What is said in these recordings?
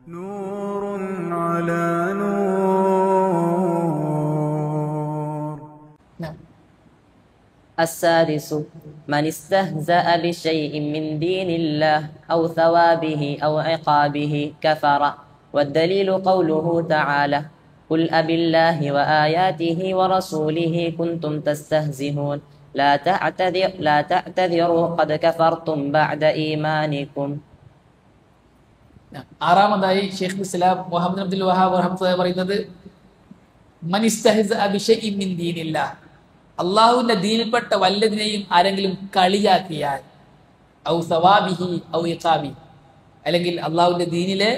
نور على نور. السادس من استهزأ بشيء من دين الله أو ثوابه أو عقابه كفر، والدليل قوله تعالى قل أبالله وآياته ورسوله كنتم تستهزئون لا تعتذروا قد كفرتم بعد إيمانكم. ആറാമതായി ഷെയ്ഖ് ഇസ്ലാം മുഹമ്മദ് അബ്ദുൽ വഹാബ് റഹ്മത്തുള്ളാഹി പറയുന്നത് മൻ ഇസ്തഹ്സഅ ബിശൈഇൻ മിൻ ദീനില്ലാഹ്, അല്ലാഹുവിന്റെ ദീനിൽപ്പെട്ട വല്ലതിനെയും ആരെങ്കിലും കളിയാക്കിയാൽ, ഔ സവാബിഹി ഔ ഇഖാബി, അല്ലെങ്കിൽ അല്ലാഹുവിന്റെ ദീനിലെ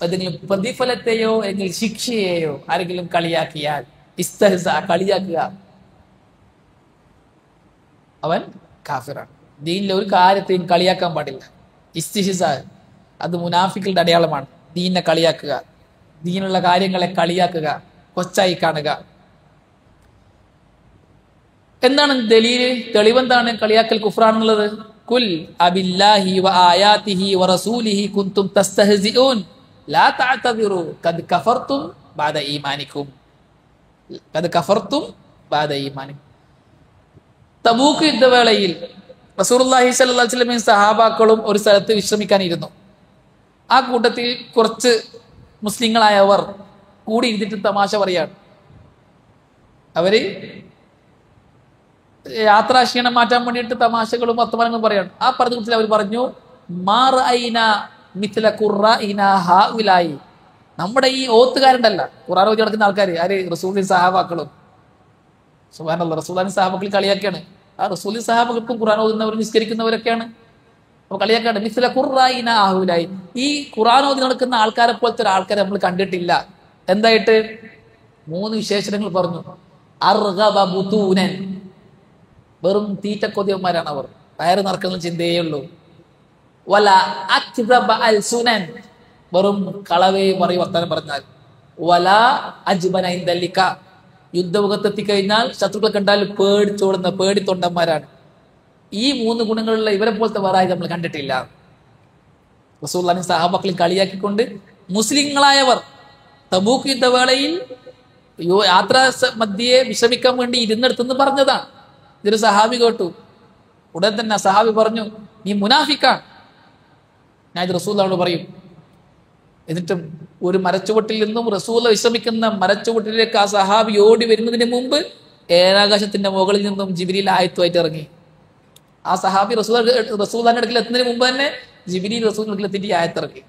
ഏതെങ്കിലും പ്രതിഫലത്തെയോ അല്ലെങ്കിൽ ശിക്ഷയെയോ ആരെങ്കിലും കളിയാക്കിയാൽ, ഇസ്തഹ്സഅ കളിയാക്കുക, അവൻ കാഫിറാണ്. ദീനിലെ ഒരു കാര്യത്തെയും കളിയാക്കാൻ പാടില്ല. ഇസ്തിഹ്സാ അത് മുനാഫിക്കളുടെ അടയാളമാണ്. ദീനിനെ കളിയാക്കുക, ദീനുള്ള കാര്യങ്ങളെ കളിയാക്കുക, കൊച്ചായി കാണുക. എന്താണ് ദലീല്? തെളിവെന്താണ് കളിയാക്കൽ കുഫ്രാണെന്നുള്ളത്? കുൽ അബില്ലാഹി വ ആയാതിഹി വ റസൂലിഹി കുൻതും തസ്തഹ്സിഊൻ ലാ തഅതദിറു ഖദ് കഫർതും ബഅദ ഈമാനിക്കും. ഖദ് കഫർതും ബഅദ ഈമാനിക്കും. തബൂക്ക് യുദ്ധവേളയിൽ റസൂലുള്ളാഹി സ്വല്ലല്ലാഹു അലൈഹി വസല്ലമയും സഹാബാക്കളും ഒരു സ്ഥലത്ത് വിശ്രമിക്കാനിരുന്നു. ആ കൂട്ടത്തിൽ കുറച്ച് മുസ്ലിങ്ങളായവർ കൂടി ഇരുന്നിട്ട് തമാശ പറയാണ്. അവര് യാത്രാക്ഷീണം മാറ്റാൻ വേണ്ടിയിട്ട് തമാശകളും വർത്തമാനങ്ങളും പറയാണ്. ആ പറഞ്ഞ കൂട്ടത്തിൽ അവർ പറഞ്ഞു, നമ്മുടെ ഈ ഓത്തുകാരുണ്ടല്ല, ഖുർആൻ ഓതി നടക്കുന്ന ആൾക്കാർ, ആര്? റസൂലി സഹാബാക്കളും. സുബ്ഹാനല്ലാഹ്, റസൂലുള്ളാഹി സഹാബാക്കൾ കളിയാക്കിയാണ്. ആ റസൂലി സഹാബാക്കൾക്കും ഖുർആൻ ഓതുന്നവർ നിസ്കരിക്കുന്നവരൊക്കെയാണ്. അപ്പൊ കളിയാക്കാണ്. മിസ്ല ഖുർആന ആഹുലായി, ഈ ഖുർആൻ ഓതി നടക്കുന്ന ആൾക്കാരെ പോലത്തെ ഒരാൾക്കാരെ നമ്മൾ കണ്ടിട്ടില്ല. എന്തായിട്ട്? 3 വിശേഷണങ്ങൾ പറഞ്ഞു. അർഗബ ബുതൂനൻ, വെറും തീറ്റക്കൊതിയന്മാരാണ് അവർ, വയറ് നടക്കുന്ന ചിന്തയേ ഉള്ളൂ. വല അക്ദബ അൽസുനൻ, വെറും കളവേ പറയും വർത്താനം പറഞ്ഞാൽ. വല അജ്ബന ഇൻദലിക, യുദ്ധമുഖത്തെത്തിക്കഴിഞ്ഞാൽ ശത്രുക്കളെ കണ്ടാൽ പേടിച്ചോടുന്ന പേടിത്തൊണ്ടന്മാരാണ്. ഈ 3 ഗുണങ്ങളുള്ള ഇവരെ പോലത്തെ വേറെ നമ്മൾ കണ്ടിട്ടില്ല. റസൂലുള്ളാഹി സഹാബാക്കളെ കളിയാക്കിക്കൊണ്ട് മുസ്ലിങ്ങളായവർ തബൂക്ക് യുദ്ധവേളയിൽ യാത്രാ മധ്യയെ വിശ്രമിക്കാൻ വേണ്ടി ഇരുന്നെടുത്തെന്ന് പറഞ്ഞതാണ്. ഇതൊരു സഹാബി കേട്ടു. ഉടൻ തന്നെ സഹാബി പറഞ്ഞു, നീ മുനാഫിക്കാണ്. ഞാൻ ഇത് റസൂലുള്ളാഹിയോട് പറയും. എന്നിട്ടും ഒരു മരച്ചുവട്ടിൽ നിന്നും റസൂലുള്ളാഹി വിശ്രമിക്കുന്ന മരച്ചുവട്ടിലേക്ക് ആ സഹാബി ഓടി വരുന്നതിന് മുമ്പ് ഏഴാകാശത്തിന്റെ മുകളിൽ നിന്നും ജിബ്രീൽ ആയത്തുമായിട്ട് ഇറങ്ങി. ആ സഹാബി റസൂലുള്ളാഹിന്റെ അടുക്കൽ എത്തുന്നതിന് മുമ്പ് തന്നെ ജിബ്രീൽ റസൂലിന്റെ അടുക്കൽ എത്തിയിട്ട് ആയത്തിറങ്ങി.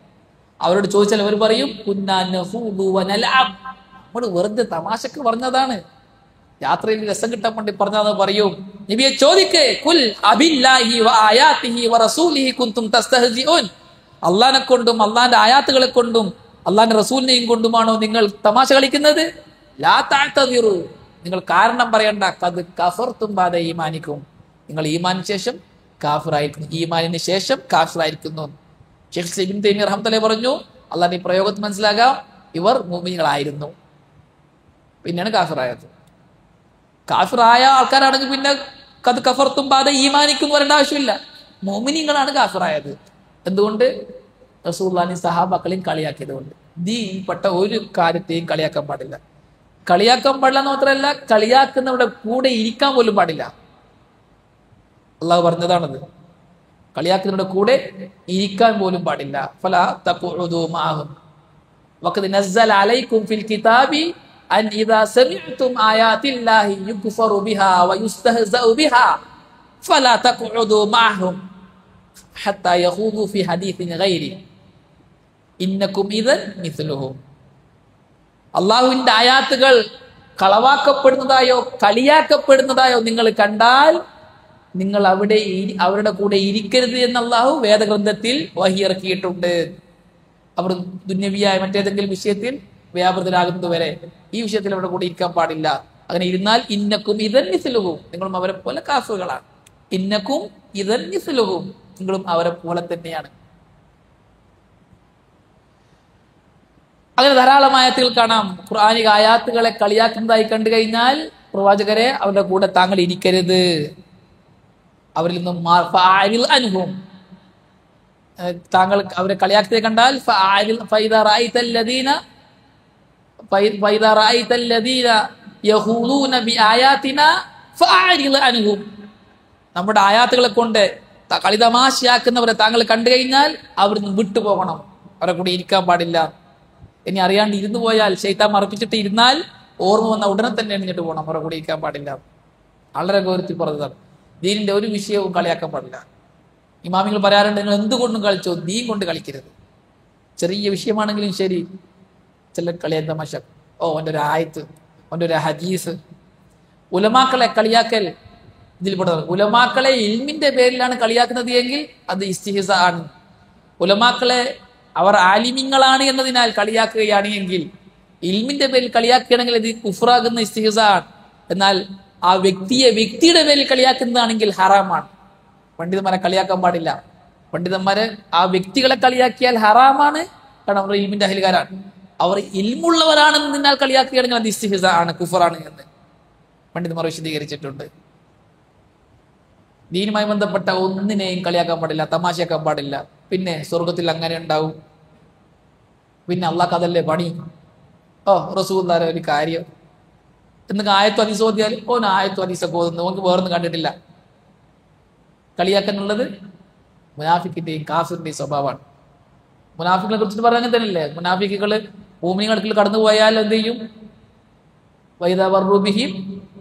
അവരോട് ചോദിച്ചാൽ അവർ പറയും, നമ്മൾ വെറുതെ തമാശക്ക് പറഞ്ഞതാണ്, യാത്രയിൽ രസം കിട്ടാൻ വേണ്ടി പറഞ്ഞതെന്ന് പറയും. നബിയെ ചോദിക്കേ, കുൽ അബില്ലാഹി വ ആയാതിഹി വ റസൂലിഹി കുൻതും തസ്തഹ്സിഊൻ, അള്ളാഹിനെ കൊണ്ടും അള്ളാഹിന്റെ ആയാത്തുകളെ കൊണ്ടും അള്ളാഹിന്റെ റസൂലിനെയും കൊണ്ടുമാണോ നിങ്ങൾ തമാശ കളിക്കുന്നത്? ലാ തഅതദിറു, നിങ്ങൾ കാരണം പറയണ്ട. ഖദ് കഫർതും ബഅദ ഈമാനിക്കും, നിങ്ങൾ ഈമാനിന് ശേഷം കാഫിറായിരിക്കുന്നു, ഈമാനിന് ശേഷം കാഫിറായിരിക്കുന്നു. ഷെയ്ഖ് ഇബ്നു തൈമിയ്യ റഹ്മത്തുള്ളാഹി പറഞ്ഞു, അള്ളാഹിന്റെ ഈ പ്രയോഗത്തിൽ മനസ്സിലാകാം, ഇവർ മുഅ്മിനീങ്ങളായിരുന്നു, പിന്നെയാണ് കാഫിറായത്. കാഫിറായ ആൾക്കാരാണെങ്കിൽ പിന്നെ ഖദ് കഫർതും ബഅദ ഈമാനിക്കും വരേണ്ട ആവശ്യമില്ല. മുഅ്മിനീങ്ങളാണ് കാഫിറായത്. എന്തുകൊണ്ട്? റസൂലുള്ളാഹി സഹാബാക്കളെയും കളിയാക്കിയത് കൊണ്ട്. ദീനിൽപ്പെട്ട ഒരു കാര്യത്തെയും കളിയാക്കാൻ പാടില്ല. കളിയാക്കാൻ പാടില്ല എന്ന് മാത്രമല്ല, കളിയാക്കുന്നവരുടെ കൂടെ ഇരിക്കാൻ പോലും പാടില്ല. അള്ളാഹു പറഞ്ഞതാണത്. കളിയാക്കുന്നവരുടെ കൂടെ ഇരിക്കാൻ പോലും പാടില്ല. ഫലാ തഖഉദു മഅഹും വഖദ് നസ്സല അലൈക്കും ഫിൽ കിതാബി അൻ ഇദാ സമിഅ്തും ആയാതില്ലാഹി യുക്ഫറു ബിഹാ വയുസ്തഹ്സഉ ബിഹാ ഫലാ തഖഉദു മഅഹും ഹത്താ യഖൂദു ഫി ഹദീസിൻ ഗൈരി ഇന്നകും ഇദൻ മിസ്ലുഹും. അള്ളാഹുവിന്റെ ആയാത്തുകൾ കളവാക്കപ്പെടുന്നതായോ കളിയാക്കപ്പെടുന്നതായോ നിങ്ങൾ കണ്ടാൽ നിങ്ങൾ അവരുടെ കൂടെ ഇരിക്കരുത് എന്ന് അള്ളാഹു വേദഗ്രന്ഥത്തിൽ വഹി ഇറക്കിയിട്ടുണ്ട്. അവർ ദുന്യവിയായ മറ്റേതെങ്കിലും വിഷയത്തിൽ വ്യാപൃതരാകുന്നത് വരെ ഈ വിഷയത്തിൽ അവരുടെ കൂടെ ഇരിക്കാൻ പാടില്ല. അങ്ങനെ ഇരുന്നാൽ ഇന്നക്കും ഇദൻ മിസ്ലുഹും, നിങ്ങളും അവരെ പോലെ കാഫിറുകളാണ്. ഇന്നക്കും ഇദൻ മിസ്ലുഹും, നിങ്ങളും അവരെ പോലെ തന്നെയാണ്. അങ്ങനെ ധാരാളം ആയത്തുകൾ കാണാം. ഖുർആനിക ആയാത്തുകളെ കളിയാക്കുന്നതായി കണ്ടു കഴിഞ്ഞാൽ പ്രവാചകരെ അവരുടെ കൂടെ താങ്കൾ ഇരിക്കരുത്, അവരിൽ നിന്നും അനുഭവം താങ്കൾ അവരെ കളിയാക്കിയത് കണ്ടാൽ നമ്മുടെ ആയാത്തുകളെ കൊണ്ട് കളിതമാശയാക്കുന്നവരെ താങ്കൾ കണ്ടു കഴിഞ്ഞാൽ അവിടുന്ന് വിട്ടുപോകണം, അവരെ കൂടെ ഇരിക്കാൻ പാടില്ല. ഇനി അറിയാണ്ട് ഇരുന്നു പോയാൽ ശൈത്താൻ മറപ്പിച്ചിട്ട് ഇരുന്നാൽ ഓർമ്മ വന്ന ഉടനെ തന്നെ എണിഞ്ഞിട്ട് പോകണം, അവരെ കൂടെ ഇരിക്കാൻ പാടില്ല. വളരെ ഗൗരവത്തിൽ പറഞ്ഞതാണ്. ദീനിന്റെ ഒരു വിഷയവും കളിയാക്കാൻ പാടില്ല. ഇമാമികൾ പറയാറുണ്ട്, നിങ്ങൾ എന്തുകൊണ്ടും കളിച്ചോ, ദീൻ കൊണ്ട് കളിക്കരുത്. ചെറിയ വിഷയമാണെങ്കിലും ശരി, ചില കളിയാൻ തമാശ, ഓൻ്റെ ഒരു ആയത്ത്, ഓൻ്റെ ഒരു ഹദീസ്. ഉലമാക്കളെ കളിയാക്കൽ ഇതിൽ പെടുന്നത്. ഉലമാക്കളെ ഇൽമിന്റെ പേരിലാണ് കളിയാക്കുന്നത് എങ്കിൽ അത് ഇസ്തിഹ്സാ ആണ്. ഉലമാക്കളെ അവർ ആലിമിങ്ങളാണ് എന്നതിനാൽ കളിയാക്കുകയാണ് എങ്കിൽ, ഇൽമിന്റെ പേരിൽ കളിയാക്കുകയാണെങ്കിൽ അത് കുഫ്റാകുന്ന ഇസ്തിഹ്സാ ആണ്. എന്നാൽ ആ വ്യക്തിയുടെ പേരിൽ കളിയാക്കുന്നതാണെങ്കിൽ ഹറാമാണ്. പണ്ഡിതന്മാരെ കളിയാക്കാൻ പാടില്ല. പണ്ഡിതന്മാരെ ആ വ്യക്തികളെ കളിയാക്കിയാൽ ഹറാമാണ്. കാരണം അവർ ഇൽമിന്റെ അഹ്ലുകാരാണ്. അവർ ഇൽമുള്ളവരാണെന്നതിനാൽ കളിയാക്കുകയാണെങ്കിൽ അത് ഇസ്തിഹ്സാ ആണ്, കുഫറാണ് എന്ന് പണ്ഡിതന്മാർ വിശദീകരിച്ചിട്ടുണ്ട്. ദീനുമായി ബന്ധപ്പെട്ട ഒന്നിനെയും കളിയാക്കാൻ പാടില്ല, തമാശയാക്കാൻ പാടില്ല. പിന്നെ സ്വർഗത്തിൽ അങ്ങനെ ഉണ്ടാവും, പിന്നെ അള്ളാഹ് അതല്ലേ പണി, റസൂലുള്ളാഹിയുടെ ഒരു കാര്യം എന്നൊക്കെ ആയത്തു ഹദീസ് ഓതിയാൽ ആയത്തു ഹദീസൊക്കെ ഓതുന്നു, നമുക്ക് വേറൊന്നും കണ്ടിട്ടില്ല. കളിയാക്കാനുള്ളത് മുനാഫിക്കിന്റെയും കാഫിറിന്റെയും സ്വഭാവമാണ്. മുനാഫിക്കിനെ കുറിച്ചിട്ട് പറയാൻ തന്നെയല്ലേ, മുനാഫിക്കുകള് ഭൂമിയുടെ അടുക്കൽ കടന്നു പോയാൽ എന്ത് ചെയ്യും? വൈദാ മർറൂ ബിഹിം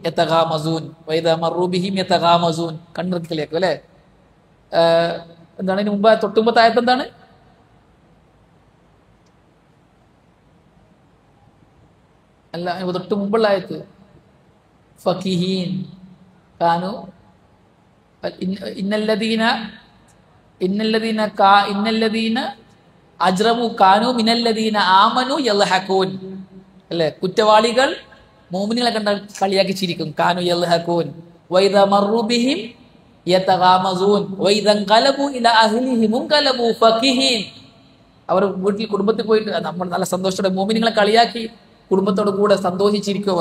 യതഗാമസൂൻ, വൈദാ മർറൂ ബിഹിം യതഗാമസൂൻ, കണ്ണിറുക്കി കളിയാക്കും അല്ലെ. എന്താണ് ഇതിന് മുമ്പ് തൊട്ടുമ്പത്തെ ആയത്ത് എന്താണ്? അല്ല, തൊട്ട് മുമ്പുള്ള ആയത്ത് ഫഖീഹീൻ കാനു ഇന്നല്ലദീന അജ്റമു കാനു മിനല്ലദീന ആമനു യൽഹഖൂൻ അല്ലേ. കുറ്റവാളികൾ മുഅ്മിനീങ്ങളെ കണ്ടാൽ കളിയാക്കി ചിരിക്കും. കാനു യൽഹഖൂൻ വൈദാ മർറൂ ബിഹിം യതഗാമസൂൻ വൈദൻഖലബു ഇലാ അഹ്ലിഹിം മുൻഖലബു ഫഖീഹീൻ. അവർ വീട്ടിൽ കുടുംബത്തിൽ പോയിട്ട് നമ്മൾ നല്ല സന്തോഷത്തോടെ മുഅ്മിനീങ്ങളെ കളിയാക്കി കുടുംബത്തോട് കൂടെ സന്തോഷിച്ചിരിക്കും.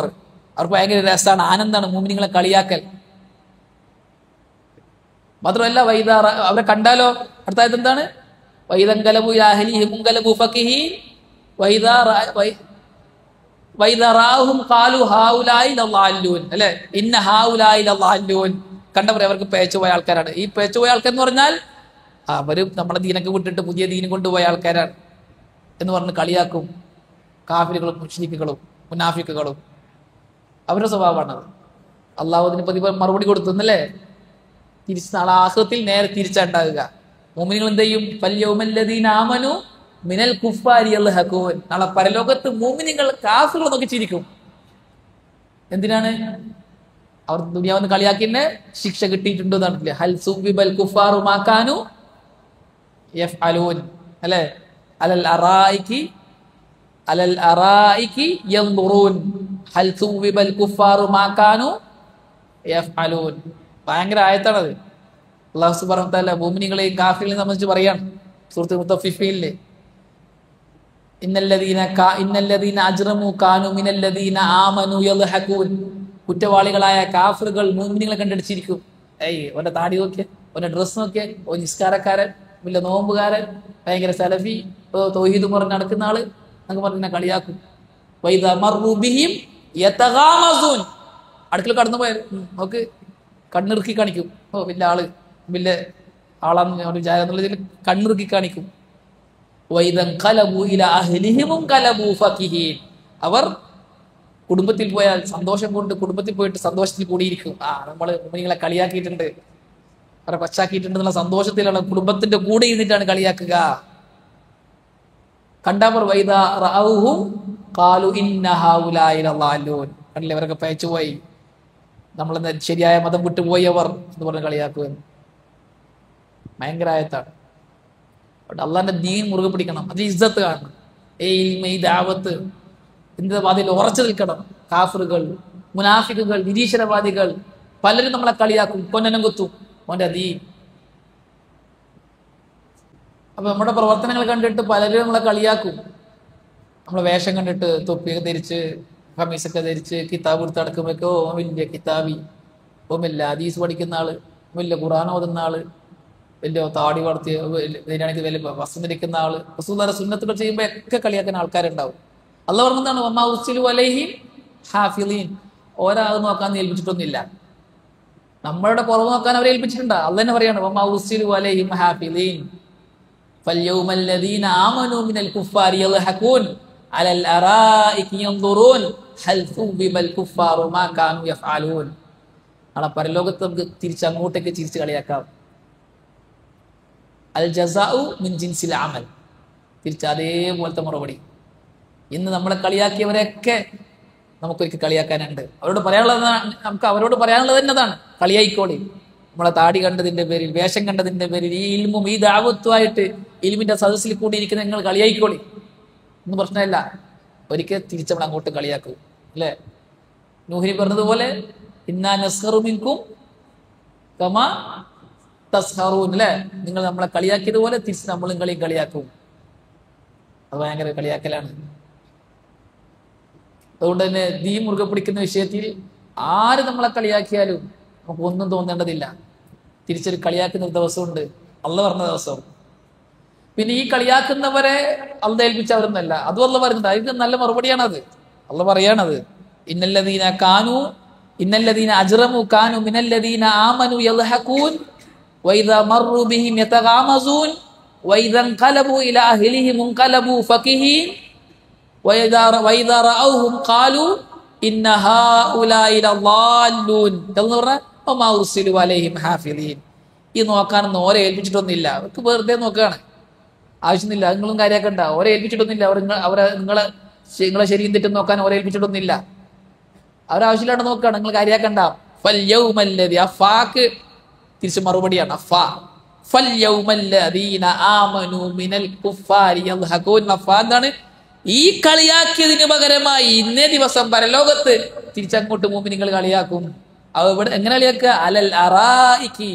അവർക്ക് ഭയങ്കര രസമാണ്, ആനന്ദമാണ് മുഅ്മിനീങ്ങളെ കളിയാക്കൽ. മാത്രമല്ല അവരെ കണ്ടാലോ അടുത്തായത് എന്താണ്? വൈദൻഖലബു ഇലാ അഹ്ലിഹിം മുൻഖലബു ഫഖീഹീൻ വൈദാ റഅഹും ഖാലു ഹൗലായി ലളാല്ലൂൻ അല്ലേ. ഇന്ന ഹൗലായി ലളാല്ലൂൻ. കണ്ടവരെ അവർക്ക് പേച്ചുപോയ ആൾക്കാരാണ്. ഈ പേച്ചുപോയ ആൾക്കാർ എന്ന് പറഞ്ഞാൽ അവര് നമ്മളെ ദീനൊക്കെ വിട്ടിട്ട് പുതിയ ദീനം കൊണ്ടുപോയ ആൾക്കാരാണ് എന്ന് പറഞ്ഞ് കളിയാക്കും. കാഫിറുകളും മുശ്രിക്കുകളും മുനാഫിക്കുകളും അവരുടെ സ്വഭാവമാണത്. അള്ളാഹു അതിന് മറുപടി കൊടുത്തുന്നല്ലേ. തിരിച്ച് നാളെ ആഖിറത്തിൽ നേരെ തിരിച്ചുണ്ടാകുക. മുഅ്മിനീങ്ങൾ എന്ത് ചെയ്യും? ഫൽയൗമല്ലദീന ആമനു മിനൽ കുഫാരി യൽഹഖൂൻ. നാളെ പരലോകത്ത് മുഅ്മിനീങ്ങൾ കാഫിറുകളെ നോക്കി ചിരിക്കും. എന്തിനാണ്? അവർ ദുനിയാവിന്ന് കളിയാക്കിന്റെ ശിക്ഷ കിട്ടിയിട്ടുണ്ട് എന്നാണ്. ഹൽ സുബിബൽ കുഫാറു മാ കാനു യഫ്അലൂൻ അല്ലേ. അലൽ അറായികി യൻദുറൂൻ ഹൽ സുബിബൽ കുഫാറു മാ കാനു യഫ്അലൂൻ. ഭയങ്കര ആയത്താണത്. അല്ലാഹു സുബ്ഹാനഹു വ തആല മുഅ്മിനീങ്ങളെയും കാഫിറുകളെയും സംബന്ധിച്ച് പറയാണ് സൂറത്തുൽ മുത്തഫിഫീനിൽ. ഇന്നല്ലദീന അജ്റമു കാനു മിനല്ലദീന ആമനു യൽഹഖൂൻ. കുറ്റവാളികളായ കാഫിറുകൾ മുഅ്മിനീങ്ങളെ കണ്ടടിച്ചിരിക്കും. ഓന്റെ താടി നോക്കിയേ, ഓന്റെ ഡ്രസ് നോക്കിയേ, ഓ നിസ്കാരക്കാരൻ, വലിയ നോമ്പുകാരൻ, ഭയങ്കര സലഫി, തൗഹീദ് പറഞ്ഞ് നടക്കുന്ന ആള് എന്നൊക്കെ പറഞ്ഞ കളിയാക്കും. വൈദാ മർറൂ ബിഹിം യതഗാമസൂൻ. അടുക്കൽ കടന്നു പോയാൽ നോക്ക് കണ്ണിറുക്കി കാണിക്കും. വലിയ ആള്, വലിയ ആളാന്ന് വിചാരത്തിൽ കണ്ണിറുക്കി കാണിക്കും. വൈദൻഖലബു ഇലാ അഹ്ലിഹിം മുൻഖലബു ഫഖീഹീൻ. അവർ കുടുംബത്തിൽ പോയാൽ സന്തോഷം കൊണ്ട് കുടുംബത്തിൽ പോയിട്ട് സന്തോഷത്തിൽ കൂടിയിരിക്കും. നമ്മള് മുഅ്മിനീങ്ങളെ കളിയാക്കിയിട്ടുണ്ട്, അവരെ പശ്ചാക്കിയിട്ടുണ്ട് എന്നുള്ള സന്തോഷത്തിലാണ് കുടുംബത്തിന്റെ കൂടെ ഇരുന്നിട്ടാണ് കളിയാക്കുക. കണ്ടവർ വൈദാ റഅൗഹും ഖാലു ഇന്ന ഹൗലായി ലളാല്ലൂൻ. കണ്ടില്ലേ, അവരൊക്കെ പയച്ചുപോയി, നമ്മളെന്ന ശരിയായ മതം വിട്ടുപോയവർ എന്ന് പറഞ്ഞ് കളിയാക്കുമെന്ന്. ഭയങ്കര ആയത്താണ്. അള്ളാന്റെ ദീൻ മുറുകെ പിടിക്കണം, അത് ഇസ്സത്ത് കാണണം. ഈ ദാവത്ത് ഇതിന്റെ വാതിൽ ഉറച്ചു നിൽക്കണം. കാഫിറുകൾ, മുനാഫിക്കുകൾ, നിരീശ്വരവാദികൾ പലരും നമ്മളെ കളിയാക്കും, കൊന്നനം കുത്തും മോന്റെ ദീൻ. അപ്പൊ നമ്മുടെ പ്രവർത്തനങ്ങൾ കണ്ടിട്ട് പലരും നമ്മളെ കളിയാക്കും. നമ്മളെ വേഷം കണ്ടിട്ട് തൊപ്പിയൊക്കെ ധരിച്ച് ഖമീസൊക്കെ ധരിച്ച് കിതാബ് എടുത്ത് നടക്കുമ്പോഴേക്കോ വലിയ കിതാബി, വലിയ ഹദീസ് പഠിക്കുന്ന ആള്, വലിയ ഖുർആൻ ഓതുന്ന ആള് വലിയ താടി വളർത്തി ഇതിനാണെങ്കിൽ വലിയ വസ്ത്രം ധരിക്കുന്ന ആള് റസൂലുള്ളാഹിയുടെ സുന്നത്തുകൾ ചെയ്യുമ്പോൾ ഒക്കെ കളിയാക്കുന്ന ആൾക്കാരുണ്ടാവും. അള്ളാഹ് പറഞ്ഞതാണ് വമാ ഉർസിലു അലൈഹിം ഹാഫിളീൻ, ഒരാൾ നോക്കാൻ ഏൽപ്പിച്ചിട്ടൊന്നുമില്ല. നമ്മളുടെ കുറവ് നോക്കാൻ അവരെ ഏൽപ്പിച്ചിട്ടുണ്ട്. അള്ളാഹ് തന്നെ പറയാണ് വമാ ഉർസിലു അലൈഹിം ഹാഫിളീൻ ഫൽയൗമല്ലദീന ആമനൂ മിനൽ കുഫാരി യൽഹഖൂൻ അലൽ അറായികി യൻദുറൂൻ ഹൽ തുബിബൽ കുഫാറു മാ കാനൂ യഫ്അലൂൻ. നാളെ പരലോകത്ത് നമുക്ക് തിരിച്ചങ്ങോട്ടേക്ക് ചിരിച്ച് കളിയാക്കാം. അൽ ജസാഉ മിൻ ജിൻസിൽ അമൽ, തിരിച്ച് അതേപോലത്തെ മറുപടി. ഇന്ന് നമ്മളെ കളിയാക്കിയവരെയൊക്കെ നമുക്കൊരിക്കൽ കളിയാക്കാനുണ്ട്. അവരോട് പറയാനുള്ളത് നമുക്ക് അവരോട് പറയാനുള്ളത് തന്നെ അതാണ്, കളിയായിക്കോളി. നമ്മളെ താടി കണ്ടതിന്റെ പേരിൽ, വേഷം കണ്ടതിന്റെ പേരിൽ, ഈ ഇൽമും ഈ ദഅവത്തുമായിട്ട് ഇൽമിന്റെ സദസ്സിൽ കൂടിയിരിക്കുന്ന നിങ്ങൾ കളിയായിക്കോളി, ഒന്നും പ്രശ്നമില്ല. ഒരിക്കൽ തിരിച്ച് നമ്മൾ അങ്ങോട്ട് കളിയാക്കും അല്ലെ? നൂഹി പറഞ്ഞതുപോലെ ഇന്നാ നസ്ഖറു മിൻകും കമാ തസ്ഖറൂൻ അല്ലെ? നിങ്ങൾ നമ്മളെ കളിയാക്കിയതുപോലെ തിരിച്ച് നമ്മളും കളിയാക്കും. അത് ഭയങ്കര കളിയാക്കലാണ്. അതുകൊണ്ട് തന്നെ ദീൻ മുറുകെ പിടിക്കുന്ന വിഷയത്തിൽ ആര് നമ്മളെ കളിയാക്കിയാലും നമുക്ക് ഒന്നും തോന്നേണ്ടതില്ല. തിരിച്ചൊരു കളിയാക്കുന്ന ദിവസമുണ്ട്, അള്ളാഹ് പറഞ്ഞ ദിവസം. പിന്നെ ഈ കളിയാക്കുന്നവരെ അള്ളാഹ് ഏൽപ്പിച്ചവരൊന്നല്ല, അതും അള്ളാഹ് പറയുന്നത്. അതിന് നല്ല മറുപടിയാണത്. അള്ളാഹ് പറയാണത് ഇന്നല്ലദീന അജ്റമു കാനു മിനല്ലദീന ആമനു യൽഹഖൂൻ വഇദാ മർറു ബിഹിം യതഗാമസൂൻ വഇദാ ഖലബു ഇലാ അഹ്ലിഹിം മുൻഖലബു ഫകിഹീൻ വഇദാ റഅൗഹും ഖാലു ഇന്ന ഹൗലാഇ ലളാല്ലൂൻ എന്ന് പറഞ്ഞാൽ വമാ ഉർസിലു അലൈഹിം ഹാഫിളീൻ. ഈ നോക്കാനൊന്നും ഓരെ ഏൽപ്പിച്ചിട്ടൊന്നുമില്ല, അവർക്ക് വെറുതെ നോക്കുകയാണ്, ആവശ്യമില്ല. നിങ്ങളും കാര്യമാക്കണ്ട, ഓരെ ഏൽപ്പിച്ചിട്ടൊന്നുമില്ല. നിങ്ങളെ ശരിയും തെറ്റും നോക്കാൻ ഓരെ ഏൽപ്പിച്ചിട്ടൊന്നുമില്ല. അവരാവശ്യമില്ലാണ്ട് നോക്കുകയാണ്, നിങ്ങൾ കാര്യമാക്കണ്ട. ഫൽയൗമല്ലദീ, അഫാക്ക് തിരിച്ച് മറുപടിയാണ്. അഫാ ഫൽയൗമല്ലദീന ആമനു മിനൽ കുഫാരി യൽഹഖൂൻ. അഫാ എന്താണ്? ഈ കളിയാക്കിയതിന് പകരമായി ഇന്നേ ദിവസം പരലോകത്ത് തിരിച്ചങ്ങോട്ട് മുഅ്മിനീങ്ങൾ കളിയാക്കും. അവിടെ എങ്ങനെ കളിയാക്കുക? അലൽ അറായികി,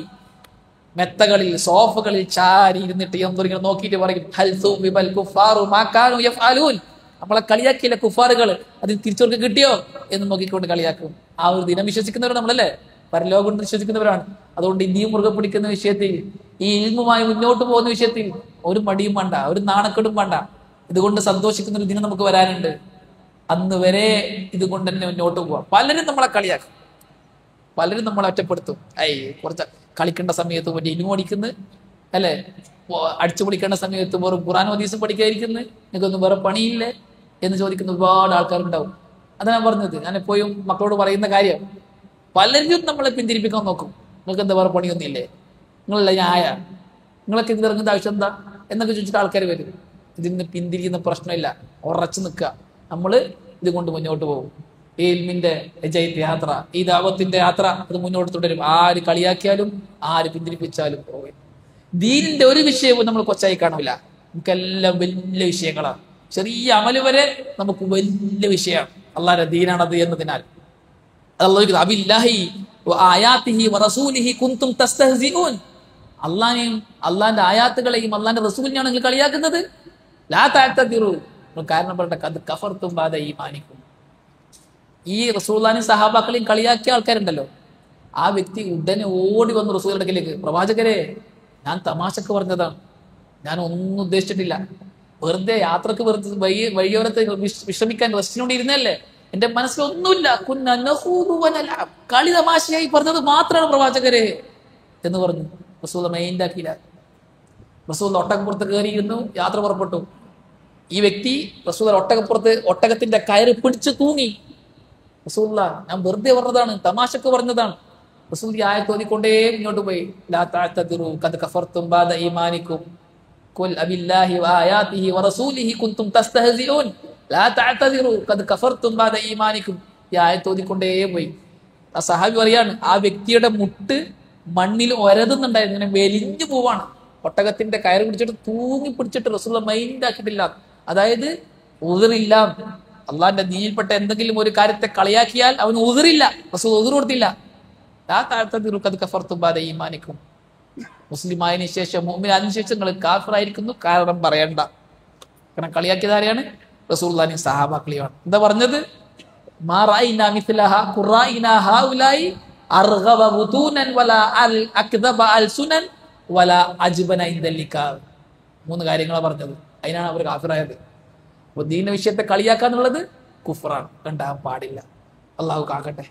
മെത്തകളിൽ, സോഫകളിൽ ചാരി ഇരുന്നിട്ട് ഇങ്ങനെ നോക്കിയിട്ട് പറയും ഹൽ തുബിബൽ കുഫാറു മാ കാനൂ യഫ്അലൂൻ. നമ്മളെ കളിയാക്കിയില്ല കുഫാറുകൾ, അതിന് തിരിച്ചവർക്ക് കിട്ടിയോ എന്ന് നോക്കിക്കൊണ്ട് കളിയാക്കും. ആ ഒരു ദിനം വിശ്വസിക്കുന്നവർ നമ്മളല്ലേ, പരലോകം വിശ്വസിക്കുന്നവരാണ്. അതുകൊണ്ട് ഇന്ത്യയും മുറുകെ പിടിക്കുന്ന വിഷയത്തിൽ, ഈ ഇൽമുമായി മുന്നോട്ട് പോകുന്ന വിഷയത്തിൽ ഒരു മടിയും വേണ്ട, ഒരു നാണക്കെടും വേണ്ട. ഇതുകൊണ്ട് സന്തോഷിക്കുന്ന ഒരു ദിനം നമുക്ക് വരാനുണ്ട്. അന്ന് വരെ ഇതുകൊണ്ട് തന്നെ മുന്നോട്ട് പോവാം. പലരും നമ്മളെ കളിയാക്കും, പലരും നമ്മളെ ഒറ്റപ്പെടുത്തും. കുറച്ച് കളിക്കേണ്ട സമയത്ത് പറ്റി ഇനിമ പഠിക്കുന്നു അല്ലെ, അടിച്ചു പൊളിക്കേണ്ട സമയത്ത് വെറും ഖുർആനും ഹദീസും പഠിക്കാതിരിക്കുന്നു, നിങ്ങൾക്കൊന്നും വേറെ പണിയില്ലേ എന്ന് ചോദിക്കുന്ന ഒരുപാട് ആൾക്കാരുണ്ടാവും. അതാണ് ഞാൻ പറഞ്ഞത്. ഞാൻ എപ്പോഴും മക്കളോട് പറയുന്ന കാര്യം, പലരും നമ്മളെ പിന്തിരിപ്പിക്കാൻ നോക്കും. നിങ്ങൾക്ക് എന്താ വേറെ പണിയൊന്നുമില്ലേ, നിങ്ങളല്ല ന്യായ, നിങ്ങളൊക്കെ ഇത് ഇറങ്ങുന്ന ആവശ്യം എന്താ എന്നൊക്കെ ചോദിച്ചിട്ട് ആൾക്കാർ വരും. ഇതിന് പിന്തിരിയുന്ന പ്രശ്നമില്ല, ഉറച്ചു നിൽക്കുക. നമ്മൾ ഇത് കൊണ്ട് മുന്നോട്ട് പോകും. ഈ ഇൽമിന്റെ യാത്ര, ഈ ദഅവത്തിന്റെ യാത്ര അത് മുന്നോട്ട് തുടരും. ആര് കളിയാക്കിയാലും ആര് പിന്തിരിപ്പിച്ചാലും പോകും. ദീനിന്റെ ഒരു വിഷയവും നമ്മൾ കൊച്ചായി കാണില്ല. നമുക്കെല്ലാം വലിയ വിഷയങ്ങളാണ്. ചെറിയ അമല് വരെ നമുക്ക് വലിയ വിഷയമാണ്. അള്ളാഹുവിന്റെ ദീനാണത് എന്നതിനാൽ അള്ളാഹിനെയും അള്ളാഹിന്റെ ആയാത്തുകളെയും അള്ളാഹിന്റെ റസൂലിനെയാണ് നിങ്ങൾ കളിയാക്കുന്നത്. ലാ തഅ്തദിറു, കാരണം പറയട്ടെ, അത് കഫർതും ബഅദ ഈമാനിക്കും. ഈ റസൂലുള്ളാഹിയും സഹാബാക്കളെയും കളിയാക്കിയ ആൾക്കാരുണ്ടല്ലോ, ആ വ്യക്തി ഉടനെ ഓടി വന്നു റസൂലിന്റെ അടുക്കലേക്ക്, പ്രവാചകരെ, ഞാൻ തമാശക്ക് പറഞ്ഞതാണ്, ഞാൻ ഒന്നും ഉദ്ദേശിച്ചിട്ടില്ല, വെറുതെ യാത്രക്ക് വെറുതെ വഴിയോരത്ത് വിശ്രമിക്കാൻ റെസ്റ്റിനോട് ഇരുന്നല്ലേ, എന്റെ മനസ്സിലൊന്നുമില്ല, കളി തമാശയായി പറഞ്ഞത് മാത്രമാണ് പ്രവാചകരെ എന്ന് പറഞ്ഞു. റസൂൽ മൈൻഡ് ആക്കിയില്ല. റസൂൽ ഒട്ടകപ്പുറത്ത് കയറിയിരുന്നു, യാത്ര പുറപ്പെട്ടു. ഈ വ്യക്തി റസൂൽ ഒട്ടകത്തിന്റെ കയറ് പിടിച്ച് തൂങ്ങി. റസൂലുള്ളാ, ഞാൻ വെറുതെ പറഞ്ഞതാണ്, തമാശക്ക് പറഞ്ഞതാണ്. റസൂൽ ഈ ആയത്ത് ഓതിക്കൊണ്ടേ മുന്നോട്ട് പോയി. ലാ തഅ്തദിറു ഖദ് കഫർതും ബഅദ ഈമാനിക്കും ഖുൽ അബില്ലാഹി വആയാതിഹി വറസൂലിഹി കുൻതും തസ്തഹ്സിഊൻ ലാ തഅ്തദിറു ഖദ് കഫർതും ബഅദ ഈമാനിക്കും. ഈ ആയത്ത് ഓതിക്കൊണ്ടേ പോയി. ആ സഹാബി പറയാണ്, ആ വ്യക്തിയുടെ മുട്ട് മണ്ണിൽ ഒരതുന്നുണ്ടായിരുന്നു, ഇങ്ങനെ വെലിഞ്ഞു പോവാണ്. ഒട്ടകത്തിന്റെ കയറ് പിടിച്ചിട്ട് തൂങ്ങി പിടിച്ചിട്ട് റസൂൽ മൈൻഡ് ആക്കിയിട്ടില്ല. അതായത് ഉദറില്ല, അള്ളാഹിന്റെ ദീനിൽപ്പെട്ട എന്തെങ്കിലും ഒരു കാര്യത്തെ കളിയാക്കിയാൽ അവന് ഉദറില്ല, റസൂൽ ഉദർ കൊടുത്തില്ല. ഈമാനിക്കും, മുസ്ലിം ആയതിനു ശേഷം മുഅ്മിൻ ആയതിനു ശേഷം നിങ്ങൾ കാഫിറായിരിക്കുന്നു, കാരണം പറയണ്ട. കാരണം കളിയാക്കിയത് ആരെയാണ്? റസൂലുള്ളാഹിയും സഹാബാക്കളെയാണ്. എന്താ പറഞ്ഞത്? മാ റഅയ്നാ മിസ്ലഹ ഖുറായിനാ ഹൗലായി അർഗബ ബുതൂനൻ വലാ അൽ അക്ദബ അൽസുനൻ വല അജ്ബന ഇൻദല്ലിക. 3 കാര്യങ്ങളാണ് പറഞ്ഞത്. അതിനാണ് അവർ കാഫിറായത്. അപ്പോൾ ദീനിന്റെ വിഷയത്തെ കളിയാക്കാന്നുള്ളത് കുഫ്റാണ്, ഉണ്ടാകാൻ പാടില്ല. അള്ളാഹു കാക്കട്ടെ.